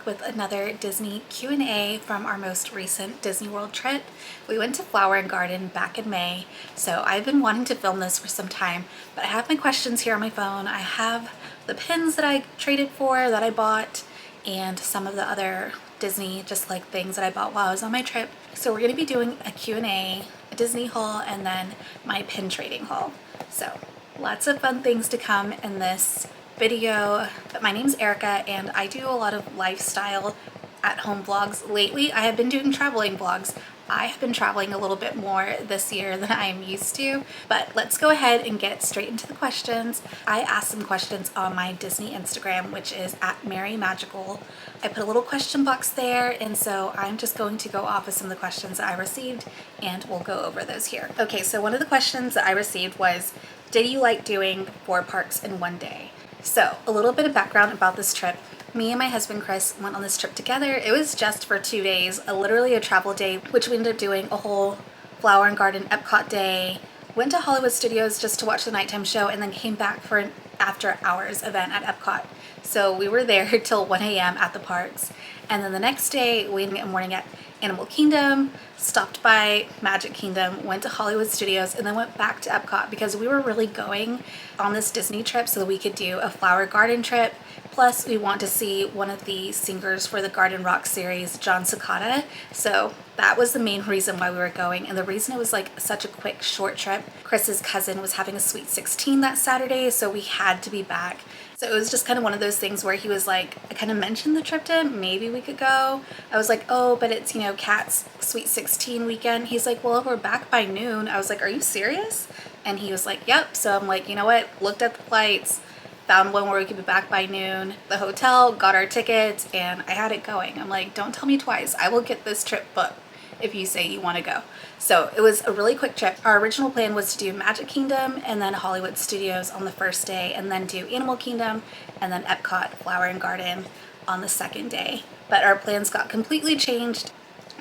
back with another Disney Q&A from our most recent Disney World trip. We went to Flower and Garden back in May, so I've been wanting to film this for some time, but I have my questions here on my phone. I have the pins that I traded for, that I bought, and some of the other Disney just like things that I bought while I was on my trip. So we're going to be doing a Q&A, a Disney haul, and then my pin trading haul. So lots of fun things to come in this video. But my name's Erica and I do a lot of lifestyle at home vlogs. Lately I have been doing traveling vlogs. I have been traveling a little bit more this year than I am used to, but let's go ahead and get straight into the questions. I asked some questions on my Disney Instagram, which is @MaryMagical. I put a little question box there, and so I'm just going to go off of some of the questions that I received and we'll go over those here. Okay, so one of the questions that I received was, did you like doing 4 parks in one day? So a little bit of background about this trip. Me and my husband Chris went on this trip together. It was just for 2 days, literally a travel day, which we ended up doing a whole Flower and Garden Epcot day, went to Hollywood Studios just to watch the nighttime show, and then came back for an after hours event at Epcot. So we were there till 1 a.m. at the parks. And then the next day, we went morning at Animal Kingdom, stopped by Magic Kingdom, went to Hollywood Studios, and then went back to Epcot because we were really going on this Disney trip so that we could do a Flower Garden trip. Plus, we want to see one of the singers for the Garden Rock series, John Cicada. So that was the main reason why we were going. And the reason it was like such a quick, short trip, Chris's cousin was having a Sweet 16 that Saturday, so we had to be back. So it was just kind of one of those things where he was like, I kind of mentioned the trip to him, maybe we could go. I was like, oh, but it's, Kat's Sweet 16 weekend. He's like, well, if we're back by noon. I was like, are you serious? And he was like, yep. So I'm like, you know what? Looked at the flights, found one where we could be back by noon, the hotel, got our tickets, and I had it going. I'm like, don't tell me twice. I will get this trip booked if you say you want to go. So it was a really quick trip. Our original plan was to do Magic Kingdom and then Hollywood Studios on the first day, and then do Animal Kingdom and then Epcot, Flower and Garden on the second day. But our plans got completely changed,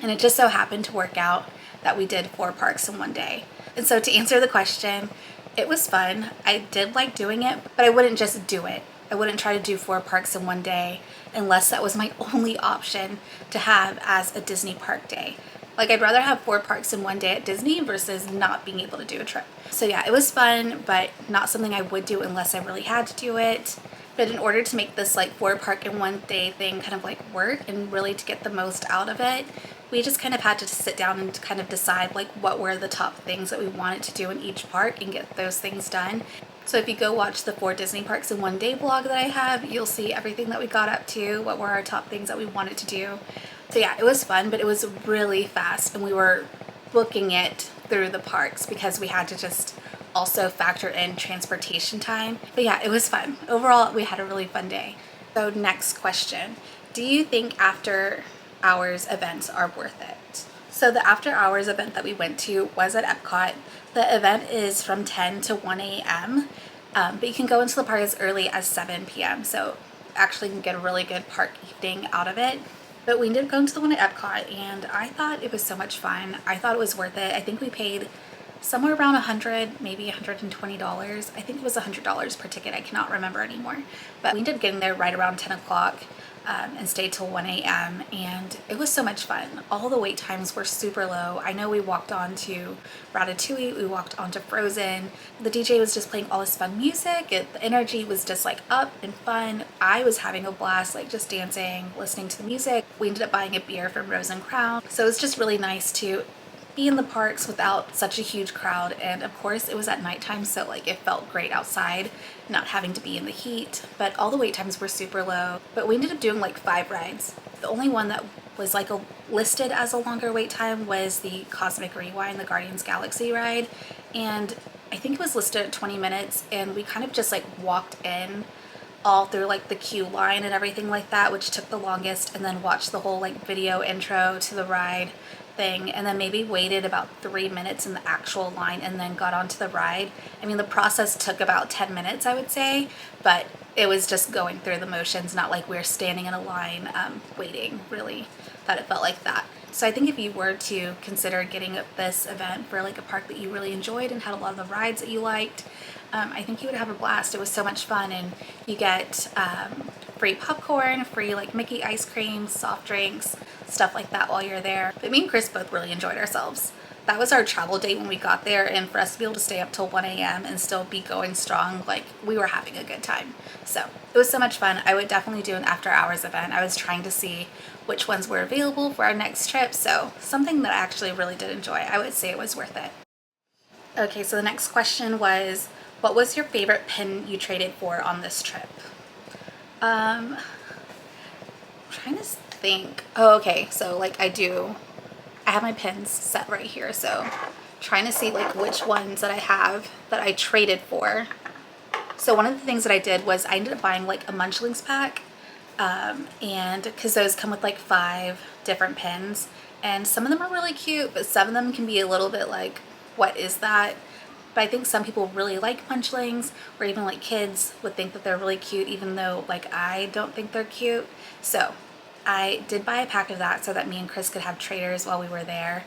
and it just so happened to work out that we did 4 parks in one day. And so to answer the question, it was fun. I did like doing it, but I wouldn't just do it. I wouldn't try to do 4 parks in one day unless that was my only option to have as a Disney park day. Like, I'd rather have 4 parks in one day at Disney versus not being able to do a trip. So yeah, it was fun, but not something I would do unless I really had to do it. But in order to make this like 4 park in one day thing kind of like work and really to get the most out of it, we just kind of had to sit down and kind of decide like what were the top things that we wanted to do in each park and get those things done. So if you go watch the 4 Disney parks in one day vlog that I have, you'll see everything that we got up to, what were our top things that we wanted to do. So yeah, it was fun, but it was really fast, and we were booking it through the parks because we had to just also factor in transportation time. But yeah, it was fun. Overall, we had a really fun day. So next question, do you think after hours events are worth it? So the after hours event that we went to was at Epcot. The event is from 10 to 1 a.m. But you can go into the park as early as 7 p.m. So actually you can get a really good park evening out of it. But we ended up going to the one at Epcot, and I thought it was so much fun. I thought it was worth it. I think we paid somewhere around $100, maybe $120. I think it was $100 per ticket. I cannot remember anymore. But we ended up getting there right around 10 o'clock. And stayed till 1 a.m. and it was so much fun. All the wait times were super low. I know we walked on to Ratatouille, we walked on to Frozen. The DJ was just playing all this fun music. The energy was just like up and fun. I was having a blast, like just dancing, listening to the music. We ended up buying a beer from Rose and Crown. So it was just really nice to be in the parks without such a huge crowd, and of course it was at nighttime, so like it felt great outside, not having to be in the heat. But all the wait times were super low. But we ended up doing like 5 rides. The only one that was like listed as a longer wait time was the Cosmic Rewind, the Guardians Galaxy ride, and I think it was listed at 20 minutes, and we kind of just like walked in all through like the queue line and everything like that, which took the longest, and then watched the whole like video intro to the ride thing, and then maybe waited about 3 minutes in the actual line and then got onto the ride. I mean, the process took about 10 minutes, I would say, but it was just going through the motions, not like we were standing in a line waiting, really, that it felt like that. So I think if you were to consider getting this event for like a park that you really enjoyed and had a lot of the rides that you liked, I think you would have a blast. It was so much fun, and you get free popcorn, free like Mickey ice cream, soft drinks, stuff like that while you're there. But me and Chris both really enjoyed ourselves. That was our travel date when we got there, and for us to be able to stay up till 1 a.m. and still be going strong, like we were having a good time. So it was so much fun. I would definitely do an after hours event. I was trying to see which ones were available for our next trip, so something that I actually really did enjoy. I would say it was worth it. Okay, so the next question was, what was your favorite pin you traded for on this trip? I'm trying to think. Oh, okay, so like I have my pins set right here, so trying to see like which ones that I have that I traded for. So one of the things that I did was I ended up buying like a Munchlings pack, and because those come with like 5 different pins, and some of them are really cute, but some of them can be a little bit like, what is that? But I think some people really like Munchlings, or even like kids would think that they're really cute, even though like I don't think they're cute. So I did buy a pack of that so that me and Chris could have traders while we were there.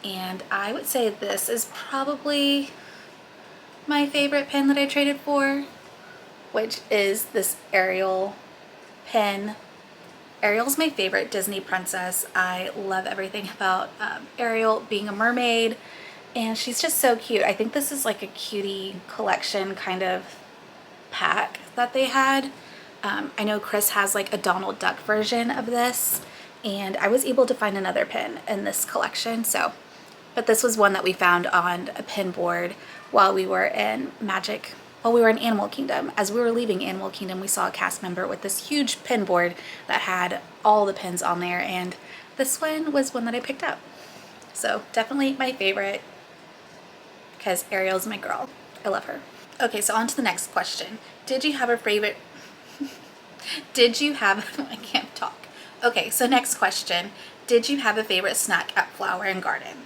And I would say this is probably my favorite pin that I traded for, which is this Ariel pin. Ariel's my favorite Disney princess. I love everything about Ariel being a mermaid, and she's just so cute. I think this is like a cutie collection kind of pack that they had. I know Chris has like a Donald Duck version of this, and I was able to find another pin in this collection. So, but this was one that we found on a pin board while we were in Animal Kingdom. As we were leaving Animal Kingdom, we saw a cast member with this huge pin board that had all the pins on there, and this one was one that I picked up. So definitely my favorite, because Ariel's my girl. I love her. Okay, so on to the next question. Did you have a favorite? I can't talk. Okay, so next question. Did you have a favorite snack at Flower and Garden?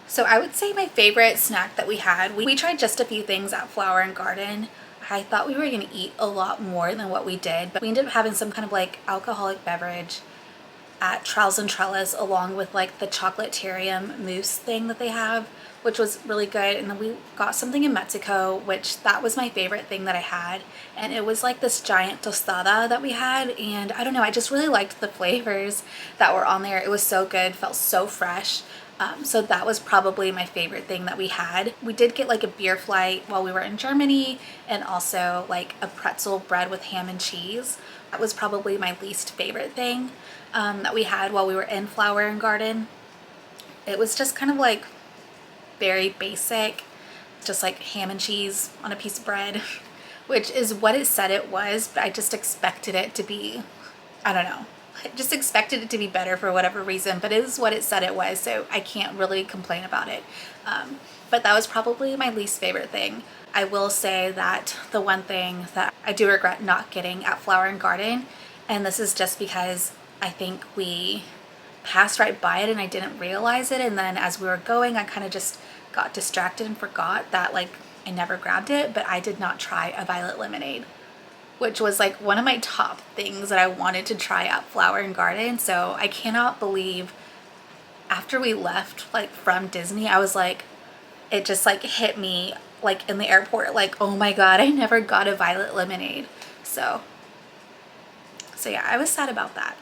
So I would say my favorite snack that we had, we tried just a few things at Flower and Garden. I thought we were going to eat a lot more than what we did, but we ended up having some kind of like alcoholic beverage at Trials and Trellis, along with like the chocolatarium mousse thing that they have, which was really good. And then we got something in Mexico, which that was my favorite thing that I had. And it was like this giant tostada that we had. And I don't know, I just really liked the flavors that were on there. It was so good, felt so fresh. So that was probably my favorite thing that we had. We did get like a beer flight while we were in Germany, and also like a pretzel bread with ham and cheese. That was probably my least favorite thing that we had while we were in Flower and Garden. It was just kind of like very basic, just like ham and cheese on a piece of bread, which is what it said it was, but I just expected it to be, I don't know. I just expected it to be better for whatever reason, but it is what it said it was, so I can't really complain about it. But that was probably my least favorite thing. I will say that the one thing that I do regret not getting at Flower and Garden, and this is just because I think we passed right by it and I didn't realize it, and then as we were going I kind of just got distracted and forgot that like I never grabbed it, but I did not try a violet lemonade, which was like one of my top things that I wanted to try at Flower and Garden. So I cannot believe after we left like from Disney, I was like, it just like hit me like in the airport, like, oh my God, I never got a violet lemonade. So yeah, I was sad about that.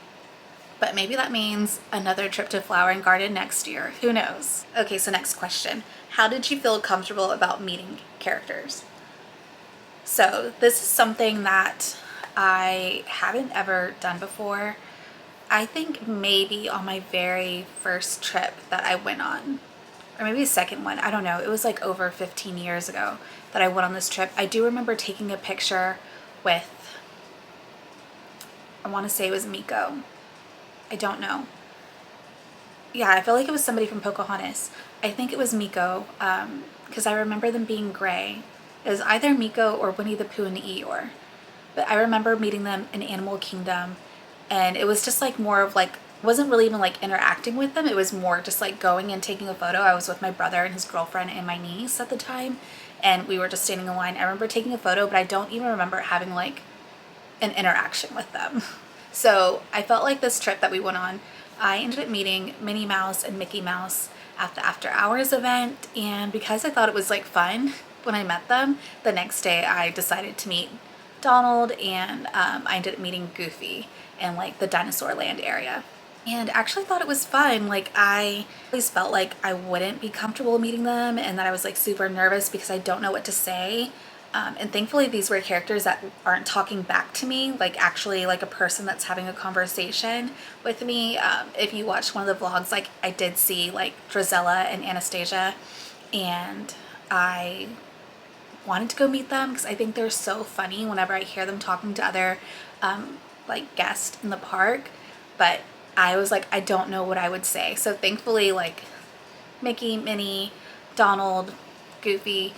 But maybe that means another trip to Flower and Garden next year. Who knows? Okay, so next question. How did you feel comfortable about meeting characters? So this is something that I haven't ever done before. I think maybe on my very first trip that I went on, or maybe a second one, I don't know. It was like over 15 years ago that I went on this trip. I do remember taking a picture with, I want to say it was Miko. I don't know. Yeah, I feel like it was somebody from Pocahontas. I think it was Miko, because I remember them being gray. It was either Miko or Winnie the Pooh and Eeyore. But I remember meeting them in Animal Kingdom, and it was just like more of like, wasn't really even like interacting with them. It was more just like going and taking a photo. I was with my brother and his girlfriend and my niece at the time, and we were just standing in line. I remember taking a photo, but I don't even remember having like an interaction with them. So I felt like this trip that we went on, I ended up meeting Minnie Mouse and Mickey Mouse at the after hours event, and because I thought it was like fun when I met them, the next day I decided to meet Donald, and I ended up meeting Goofy in like the Dinosaur Land area. And actually thought it was fun. Like I always felt like I wouldn't be comfortable meeting them and that I was like super nervous because I don't know what to say. And thankfully these were characters that aren't talking back to me, like actually like a person that's having a conversation with me. If you watched one of the vlogs, like I did see like Drizella and Anastasia, and I wanted to go meet them because I think they're so funny whenever I hear them talking to other like guests in the park. But I was like, I don't know what I would say. So thankfully, like Mickey, Minnie, Donald, Goofy,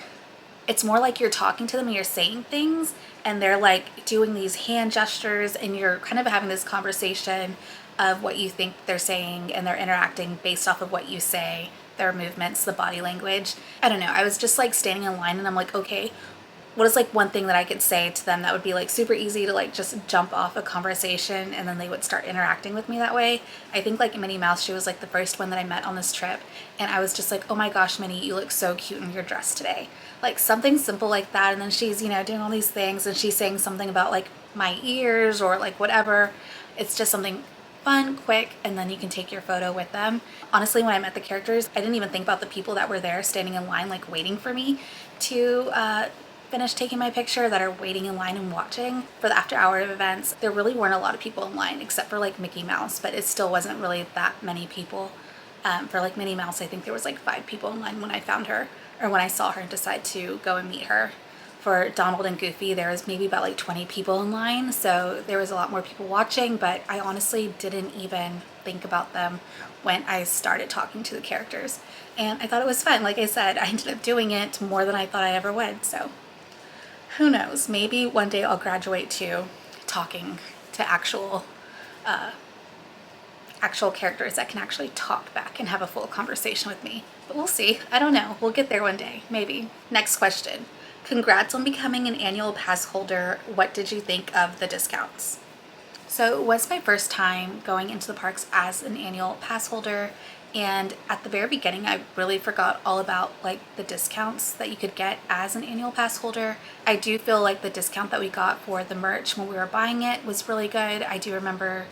it's more like you're talking to them and you're saying things and they're like doing these hand gestures and you're kind of having this conversation of what you think they're saying, and they're interacting based off of what you say, their movements, the body language. I don't know. I was just like standing in line and I'm like, okay, what is like one thing that I could say to them that would be like super easy to like just jump off a conversation and then they would start interacting with me that way. I think like Minnie Mouse, she was like the first one that I met on this trip, and I was just like, oh my gosh, Minnie, you look so cute in your dress today. Like something simple like that. And then she's, you know, doing all these things and she's saying something about like my ears or like whatever. It's just something fun, quick, and then you can take your photo with them. Honestly, when I met the characters, I didn't even think about the people that were there standing in line like waiting for me to finish taking my picture, that are waiting in line and watching for the after hour events. There really weren't a lot of people in line except for like Mickey Mouse, but it still wasn't really that many people. For like Minnie Mouse, I think there was like 5 people in line when I found her, or when I saw her and decided to go and meet her. For Donald and Goofy, there was maybe about like 20 people in line, so there was a lot more people watching, but I honestly didn't even think about them when I started talking to the characters. And I thought it was fun. Like I said, I ended up doing it more than I thought I ever would, so who knows? Maybe one day I'll graduate to talking to actual characters that can actually talk back and have a full conversation with me. But we'll see. I don't know. We'll get there one day, maybe. Next question. Congrats on becoming an annual pass holder. What did you think of the discounts? So it was my first time going into the parks as an annual pass holder, and at the very beginning I really forgot all about like the discounts that you could get as an annual pass holder. I do feel like the discount that we got for the merch when we were buying it was really good. I do remember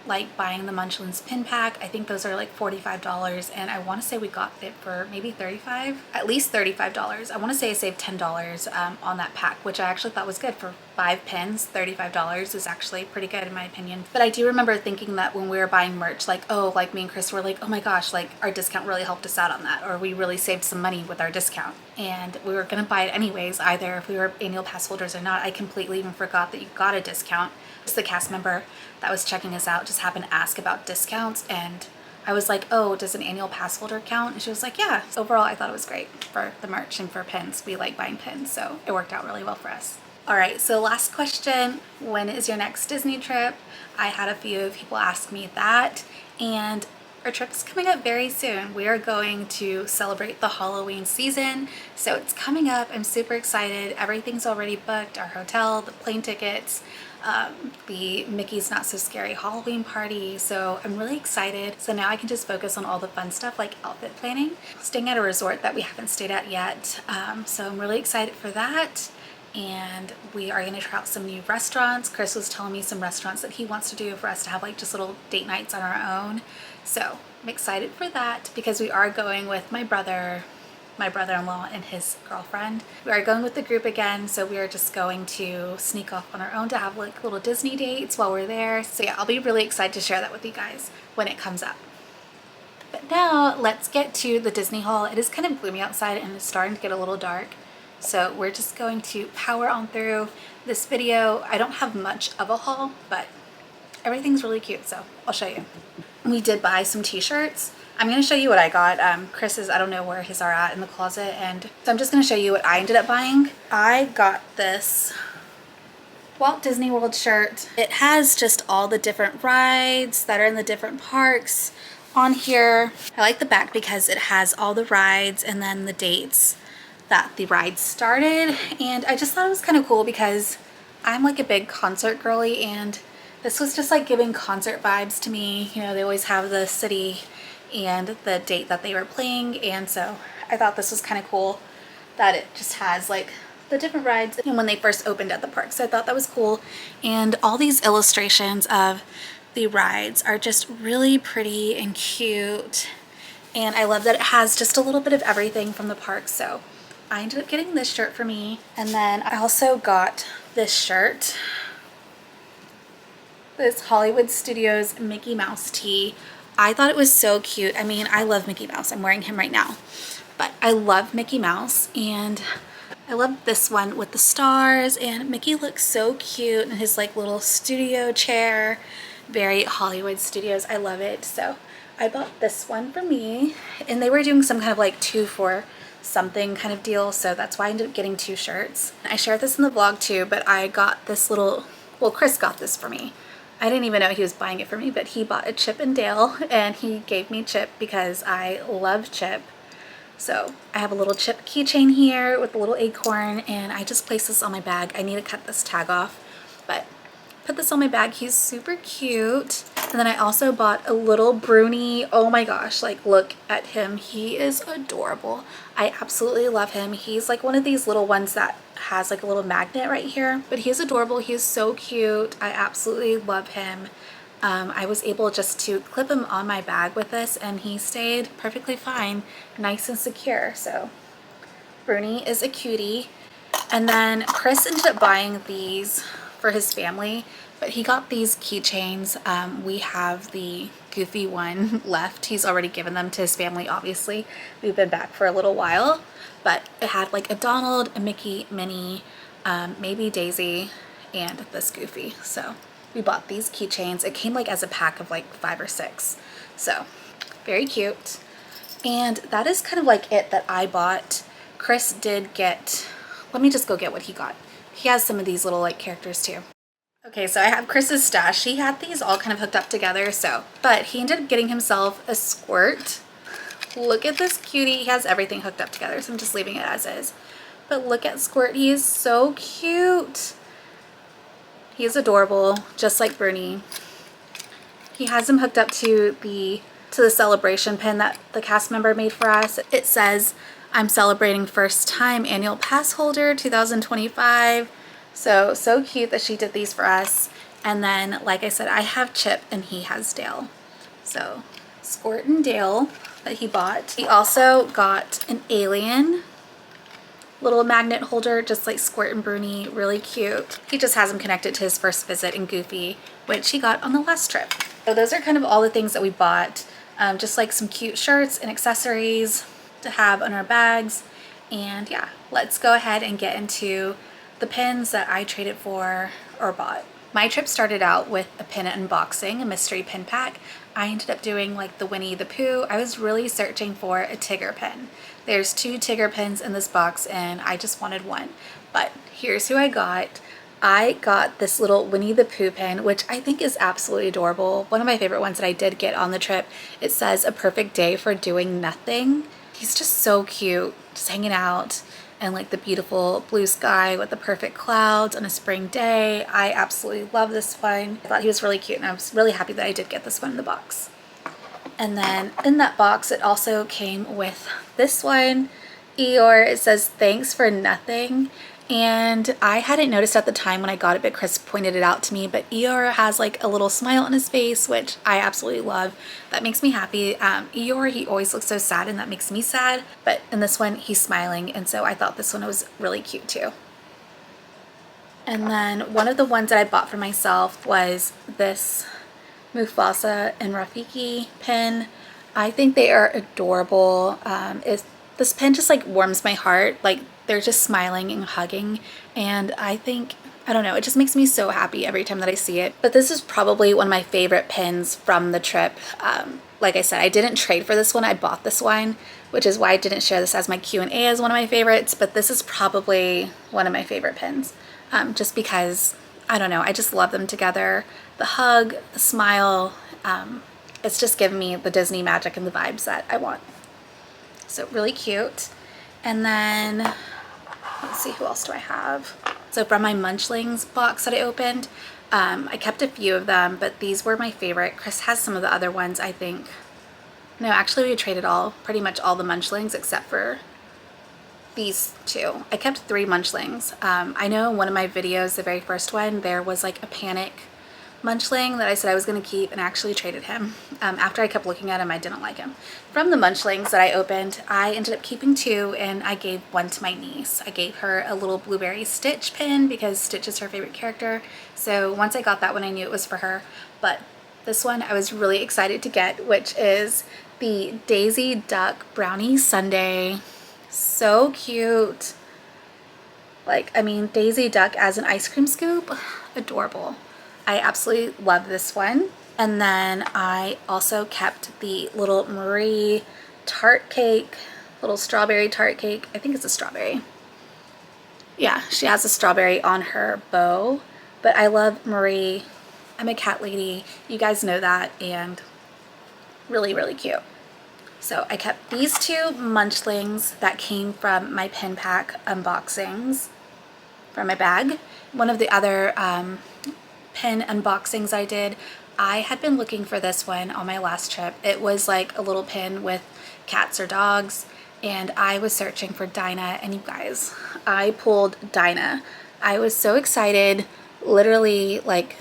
like buying the Munchlins pin pack. I think those are like $45, and I want to say we got it for maybe $35, at least $35. I want to say I saved $10 on that pack, which I actually thought was good. For 5 pins, $35 is actually pretty good in my opinion. But I do remember thinking that when we were buying merch, like, oh, like me and Chris were like, oh my gosh, like our discount really helped us out on that, or we really saved some money with our discount. And we were gonna buy it anyways, either if we were annual pass holders or not. I completely even forgot that you got a discount. Just the cast member that was checking us out just happened to ask about discounts, and I was like, oh, does an annual pass holder count? And she was like, yeah. Overall, I thought it was great for the merch and for pins. We like buying pins, so it worked out really well for us. All right, so last question, when is your next Disney trip? I had a few people ask me that, and our trip's coming up very soon. We are going to celebrate the Halloween season, so it's coming up. I'm super excited. Everything's already booked, our hotel, the plane tickets, the Mickey's Not So Scary Halloween party, so I'm really excited. So now I can just focus on all the fun stuff like outfit planning. Staying at a resort that we haven't stayed at yet, so I'm really excited for that. And we are going to try out some new restaurants. Chris was telling me some restaurants that he wants to do for us to have like just little date nights on our own. So I'm excited for that because we are going with my brother-in-law and his girlfriend. We are going with the group again, so we are just going to sneak off on our own to have like little Disney dates while we're there. So yeah, I'll be really excited to share that with you guys when it comes up. But now let's get to the Disney haul. It is kind of gloomy outside and it's starting to get a little dark. So we're just going to power on through this video. I don't have much of a haul, but everything's really cute, so I'll show you. We did buy some t-shirts. I'm going to show you what I got. Chris's, I don't know where his are at in the closet, and so I'm just going to show you what I ended up buying. I got this Walt Disney World shirt. It has just all the different rides that are in the different parks on here. I like the back because it has all the rides and then the dates that the ride started, and I just thought it was kind of cool because I'm like a big concert girly, and this was just like giving concert vibes to me. You know, they always have the city and the date that they were playing, and so I thought this was kind of cool that it just has like the different rides and when they first opened at the park. So I thought that was cool. And all these illustrations of the rides are just really pretty and cute. And I love that it has just a little bit of everything from the park. So I ended up getting this shirt for me. And then I also got this shirt. This Hollywood Studios Mickey Mouse tee. I thought it was so cute. I mean, I love Mickey Mouse. I'm wearing him right now. But I love Mickey Mouse, and I love this one with the stars, and Mickey looks so cute in his like little studio chair. Very Hollywood Studios. I love it. So I bought this one for me, and they were doing some kind of like 2 for something kind of deal, so that's why I ended up getting 2 shirts. I shared this in the vlog too, but I got this little, well, Chris got this for me. I didn't even know he was buying it for me, but he bought a Chip and Dale, and he gave me Chip because I love Chip. So I have a little Chip keychain here with a little acorn, and I just placed this on my bag. I need to cut this tag off, but put this on my bag. He's super cute. And then I also bought a little Bruni. Oh my gosh, like look at him. He is adorable. I absolutely love him. He's like one of these little ones that has like a little magnet right here, but he's adorable. He is so cute. I absolutely love him. I was able just to clip him on my bag with this, and he stayed perfectly fine, nice and secure. So Bruni is a cutie. And then Chris ended up buying these for his family, but he got these keychains. We have the Goofy one left. He's already given them to his family, obviously. We've been back for a little while, but it had like a Donald, a Mickey, Minnie, maybe Daisy, and this Goofy. So we bought these keychains. It came like as a pack of like 5 or 6. So very cute. And that is kind of like it that I bought. Chris did get, let me just go get what he got. He has some of these little like characters too. Okay, so I have Chris's stash. He had these all kind of hooked up together, so, but he ended up getting himself a Squirt. Look at this cutie. He has everything hooked up together, so I'm just leaving it as is. But look at Squirt. He is so cute. He is adorable, just like Bruni. He has him hooked up to the celebration pin that the cast member made for us. It says, "I'm celebrating first time annual pass holder 2025. So cute that she did these for us. And then, like I said, I have Chip and he has Dale. So Squirt and Dale that he bought. He also got an alien little magnet holder, just like Squirt and Bruni, really cute. He just has them connected to his first visit in Goofy, which he got on the last trip. So those are kind of all the things that we bought. Just like some cute shirts and accessories to have on our bags. And yeah, let's go ahead and get into the pins that I traded for or bought. My trip started out with a pin unboxing, a mystery pin pack. I ended up doing like the Winnie the Pooh. I was really searching for a Tigger pin. There's 2 Tigger pins in this box and I just wanted one. But here's who I got. I got this little Winnie the Pooh pin, which I think is absolutely adorable. One of my favorite ones that I did get on the trip. It says, "A perfect day for doing nothing." He's just so cute, just hanging out and like the beautiful blue sky with the perfect clouds on a spring day. I absolutely love this one. I thought he was really cute and I was really happy that I did get this one in the box. And then in that box, it also came with this one, Eeyore. It says, "Thanks for nothing." And I hadn't noticed at the time when I got it, but Chris pointed it out to me. But Eeyore has like a little smile on his face, which I absolutely love. That makes me happy. Eeyore, he always looks so sad and that makes me sad. But in this one, he's smiling. And so I thought this one was really cute too. And then one of the ones that I bought for myself was this Mufasa and Rafiki pin. I think they are adorable. This pin just like warms my heart. Like they're just smiling and hugging, and I think, I don't know, it just makes me so happy every time that I see it. But this is probably one of my favorite pins from the trip. Like I said, I didn't trade for this one. I bought this one, which is why I didn't share this as my Q&A as one of my favorites, but this is probably one of my favorite pins. Just because, I don't know, I just love them together. The hug, the smile, it's just giving me the Disney magic and the vibes that I want. So really cute. And then, let's see, who else do I have? So from my Munchlings box that I opened, I kept a few of them, but these were my favorite. Chris has some of the other ones, I think. No, actually we traded pretty much all the Munchlings except for these two. I kept 3 munchlings. I know in one of my videos, the very first one, there was like a panic munchling that I said I was going to keep and actually traded him. After I kept looking at him, I didn't like him. From the munchlings that I opened, I ended up keeping 2 and I gave 1 to my niece. I gave her a little blueberry Stitch pin because Stitch is her favorite character. So once I got that one, I knew it was for her. But this one I was really excited to get, which is the Daisy Duck Brownie Sundae. So cute. Like, I mean, Daisy Duck as an ice cream scoop, adorable. I absolutely love this one. And then I also kept the little Marie tart cake, little strawberry tart cake. I think it's a strawberry. Yeah, she has a strawberry on her bow. But I love Marie. I'm a cat lady. You guys know that. And really, really cute. So I kept these 2 munchlings that came from my pin pack unboxings from my bag. One of the other pin unboxings I did, I had been looking for this one on my last trip. It was like a little pin with cats or dogs, and I was searching for Dinah, and you guys, I pulled Dinah. I was so excited, literally, like,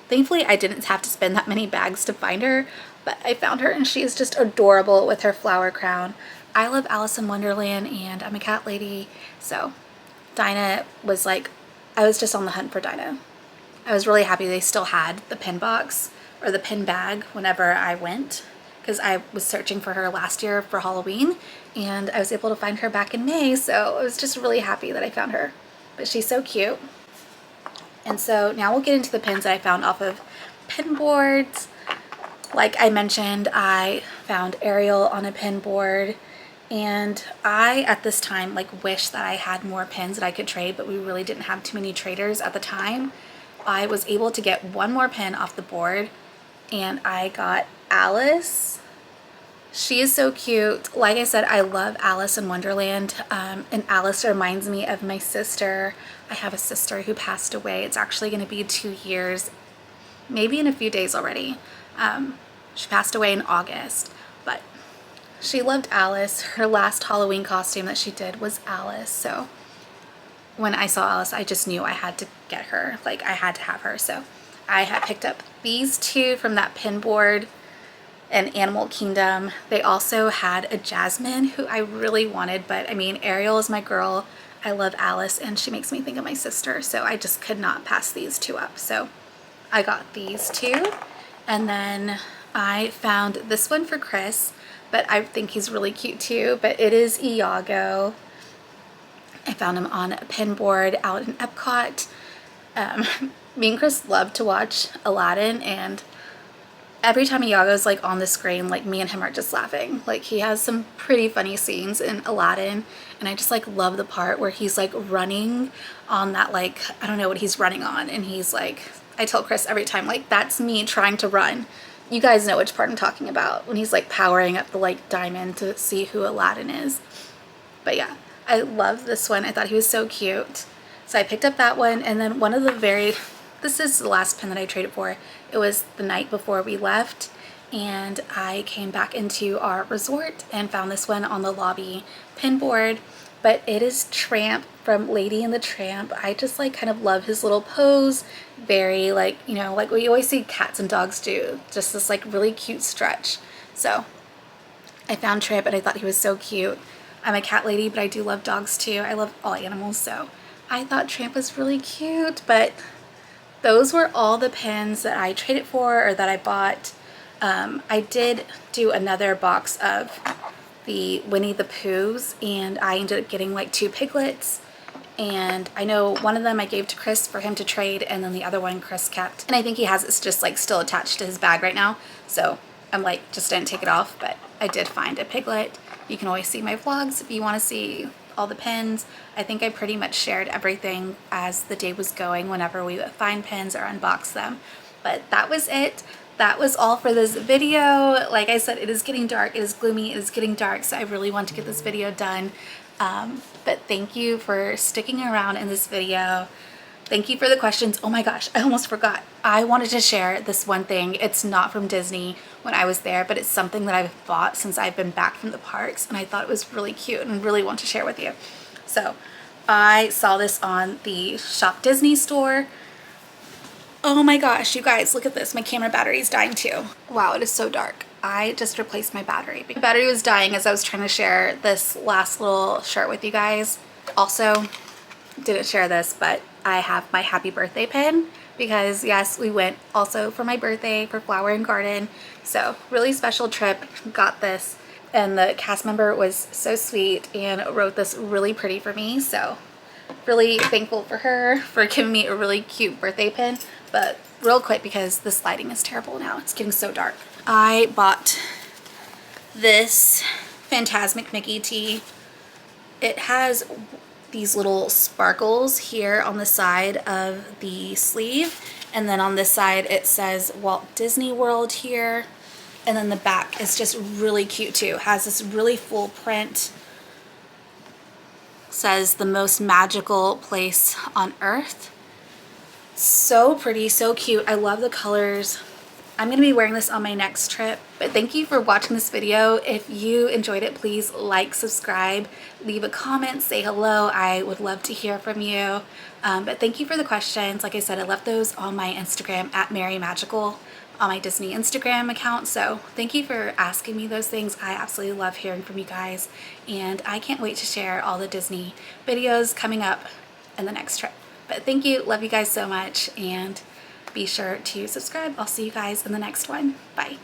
thankfully I didn't have to spend that many bags to find her, but I found her and she is just adorable with her flower crown. I love Alice in Wonderland and I'm a cat lady, so Dinah was like, I was just on the hunt for Dinah. I was really happy they still had the pin box or the pin bag whenever I went, because I was searching for her last year for Halloween and I was able to find her back in May, so I was just really happy that I found her. But she's so cute. And so now we'll get into the pins that I found off of pin boards. Like I mentioned, I found Ariel on a pin board, and I at this time like wish that I had more pins that I could trade, but we really didn't have too many traders at the time. I was able to get 1 more pin off the board, and I got Alice. She is so cute. Like I said, I love Alice in Wonderland, and Alice reminds me of my sister. I have a sister who passed away. It's actually going to be 2 years, maybe in a few days already. She passed away in August, but she loved Alice. Her last Halloween costume that she did was Alice, so when I saw Alice, I just knew I had to get her. Like, I had to have her, so I had picked up these 2 from that pin board in Animal Kingdom. They also had a Jasmine who I really wanted, but I mean, Ariel is my girl. I love Alice, and she makes me think of my sister, so I just could not pass these 2 up. So I got these 2, and then I found this one for Chris, but I think he's really cute too, but it is Iago. I found him on a pin board out in Epcot. Me and Chris love to watch Aladdin, and every time Iago's like on the screen, like me and him are just laughing. Like, he has some pretty funny scenes in Aladdin, and I just like love the part where he's like running on that, like, I don't know what he's running on, and he's like, I tell Chris every time, like, that's me trying to run. You guys know which part I'm talking about, when he's like powering up the like diamond to see who Aladdin is. But yeah, I love this one. I thought he was so cute. So I picked up that one, and then one of the this is the last pin that I traded for. It was the night before we left, and I came back into our resort and found this one on the lobby pin board. But it is Tramp from Lady and the Tramp. I just like kind of love his little pose. Very like, you know, like what you always see cats and dogs do. Just this like really cute stretch. So I found Tramp and I thought he was so cute. I'm a cat lady, but I do love dogs too. I love all animals, so I thought Tramp was really cute. But those were all the pins that I traded for or that I bought. I did do another box of the Winnie the Poohs, and I ended up getting like 2 piglets, and I know one of them I gave to Chris for him to trade, and then the other one Chris kept, and I think he has it's just like still attached to his bag right now, so I'm like just didn't take it off. But I did find a piglet. You can always see my vlogs if you want to see all the pins. I think I pretty much shared everything as the day was going whenever we would find pins or unbox them. But that was it. That was all for this video. Like I said, it is getting dark, it is gloomy, it is getting dark, so I really want to get this video done. But thank you for sticking around in this video. Thank you for the questions. Oh my gosh, I almost forgot. I wanted to share this one thing. It's not from Disney when I was there, but it's something that I've bought since I've been back from the parks, and I thought it was really cute and really want to share with you. So I saw this on the Shop Disney store. Oh my gosh, you guys, look at this. My camera battery is dying too. Wow, it is so dark. I just replaced my battery. My battery was dying as I was trying to share this last little shirt with you guys. Also, didn't share this, but I have my happy birthday pin because yes, we went also for my birthday for Flower and Garden. So really special trip, got this. And the cast member was so sweet and wrote this really pretty for me. So really thankful for her for giving me a really cute birthday pin. But real quick, because this lighting is terrible now, it's getting so dark. I bought this Fantasmic Mickey tee. It has these little sparkles here on the side of the sleeve, and then on this side it says Walt Disney World here, and then the back is just really cute too. It has this really full print, says the most magical place on earth. So pretty, so cute. I love the colors. I'm going to be wearing this on my next trip. But thank you for watching this video. If you enjoyed it, please like, subscribe, leave a comment, say hello. I would love to hear from you. But thank you for the questions. Like I said, I left those on my Instagram at Mary Magical on my Disney Instagram account. So thank you for asking me those things. I absolutely love hearing from you guys. And I can't wait to share all the Disney videos coming up in the next trip. But thank you. Love you guys so much. And be sure to subscribe. I'll see you guys in the next one. Bye.